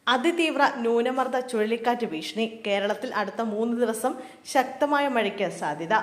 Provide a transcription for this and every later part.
അതിതീവ്ര ന്യൂനമർദ്ദ ചുഴലിക്കാറ്റ് ഭീഷണി. കേരളത്തിൽ അടുത്ത 3 ദിവസം ശക്തമായ മഴയ്ക്ക് സാധ്യത.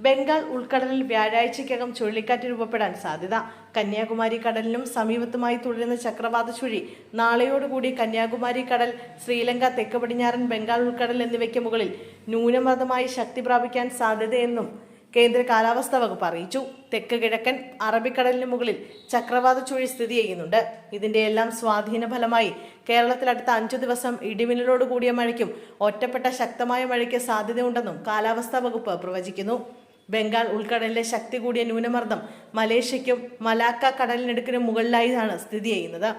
ബംഗാൾ ഉൾക്കടലിൽ വ്യാഴാഴ്ചയ്ക്കകം ചുഴലിക്കാറ്റ് രൂപപ്പെടാൻ സാധ്യത. കന്യാകുമാരി കടലിനും സമീപത്തുമായി തുടരുന്ന ചക്രവാത ചുഴി നാളെയോടുകൂടി കന്യാകുമാരി കടൽ, ശ്രീലങ്ക, തെക്ക് പടിഞ്ഞാറൻ ബംഗാൾ ഉൾക്കടൽ എന്നിവയ്ക്ക് മുകളിൽ ന്യൂനമർദ്ദമായി ശക്തി പ്രാപിക്കാൻ സാധ്യതയെന്നും കേന്ദ്ര കാലാവസ്ഥാ വകുപ്പ് അറിയിച്ചു. തെക്ക് കിഴക്കൻ അറബിക്കടലിന് മുകളിൽ ചക്രവാത ചുഴി സ്ഥിതി ചെയ്യുന്നുണ്ട്. ഇതിന്റെ എല്ലാം സ്വാധീന ഫലമായി കേരളത്തിൽ അടുത്ത 5 ദിവസം ഇടിമിന്നലോട് കൂടിയ മഴയ്ക്കും ഒറ്റപ്പെട്ട ശക്തമായ മഴയ്ക്ക് സാധ്യതയുണ്ടെന്നും കാലാവസ്ഥാ വകുപ്പ് പ്രവചിക്കുന്നു. ബംഗാൾ ഉൾക്കടലിലെ ശക്തി കൂടിയ ന്യൂനമർദ്ദം മലേഷ്യയ്ക്കും മലാക്ക കടലിനടുക്കിനും മുകളിലായാണ് സ്ഥിതി ചെയ്യുന്നത്.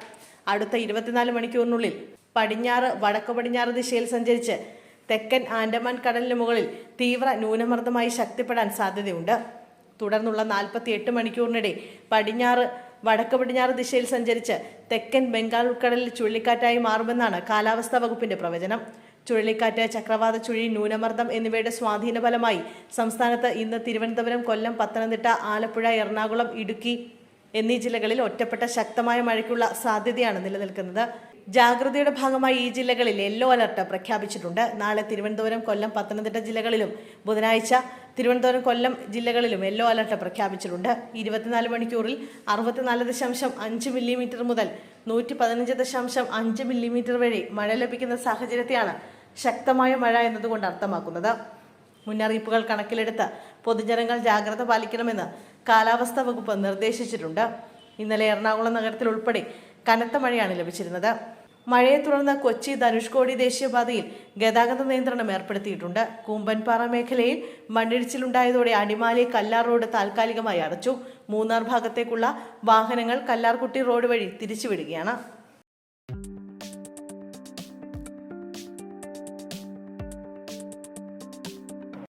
അടുത്ത 24 മണിക്കൂറിനുള്ളിൽ പടിഞ്ഞാറ് വടക്കു പടിഞ്ഞാറ് ദിശയിൽ സഞ്ചരിച്ച് തെക്കൻ ആൻഡമാൻ കടലിന് മുകളിൽ തീവ്ര ന്യൂനമർദ്ദമായി ശക്തിപ്പെടാൻ സാധ്യതയുണ്ട്. തുടർന്നുള്ള 48 മണിക്കൂറിനിടെ പടിഞ്ഞാറ് വടക്ക് പടിഞ്ഞാറ് ദിശയിൽ സഞ്ചരിച്ച് തെക്കൻ ബംഗാൾ ഉൾക്കടലിൽ ചുഴലിക്കാറ്റായി മാറുമെന്നാണ് കാലാവസ്ഥാ വകുപ്പിന്റെ പ്രവചനം. ചുഴലിക്കാറ്റ്, ചക്രവാത ചുഴി, ന്യൂനമർദ്ദം എന്നിവയുടെ സ്വാധീന ഫലമായി സംസ്ഥാനത്ത് ഇന്ന് തിരുവനന്തപുരം, കൊല്ലം, പത്തനംതിട്ട, ആലപ്പുഴ, എറണാകുളം, ഇടുക്കി എന്നീ ജില്ലകളിൽ ഒറ്റപ്പെട്ട ശക്തമായ മഴയ്ക്കുള്ള സാധ്യതയാണ് നിലനിൽക്കുന്നത്. ജാഗ്രതയുടെ ഭാഗമായി ഈ ജില്ലകളിൽ യെല്ലോ അലർട്ട് പ്രഖ്യാപിച്ചിട്ടുണ്ട്. നാളെ തിരുവനന്തപുരം, കൊല്ലം, പത്തനംതിട്ട ജില്ലകളിലും ബുധനാഴ്ച തിരുവനന്തപുരം, കൊല്ലം ജില്ലകളിലും യെല്ലോ അലർട്ട് പ്രഖ്യാപിച്ചിട്ടുണ്ട്. 24 മണിക്കൂറിൽ 64.5 മില്ലിമീറ്റർ മുതൽ 115.5 മില്ലിമീറ്റർ വരെ മഴ ലഭിക്കുന്ന സാഹചര്യത്തെയാണ് ശക്തമായ മഴ എന്നതുകൊണ്ട് അർത്ഥമാക്കുന്നത്. മുന്നറിയിപ്പുകൾ കണക്കിലെടുത്ത് പൊതുജനങ്ങൾ ജാഗ്രത പാലിക്കണമെന്ന് കാലാവസ്ഥാ വകുപ്പ് നിർദ്ദേശിച്ചിട്ടുണ്ട്. ഇന്നലെ എറണാകുളം നഗരത്തിൽ ഉൾപ്പെടെ കനത്ത മഴയാണ് ലഭിച്ചിരുന്നത്. മഴയെ തുടർന്ന് കൊച്ചി ധനുഷ്കോടി ദേശീയപാതയിൽ ഗതാഗത നിയന്ത്രണം ഏർപ്പെടുത്തിയിട്ടുണ്ട്. കൂമ്പൻപാറ മേഖലയിൽ മണ്ണിടിച്ചിലുണ്ടായതോടെ അടിമാലി കല്ലാർ റോഡ് താൽക്കാലികമായി അടച്ചു. മൂന്നാർ ഭാഗത്തേക്കുള്ള വാഹനങ്ങൾ കല്ലാർകുട്ടി റോഡ് വഴി തിരിച്ചുവിടുകയാണ്.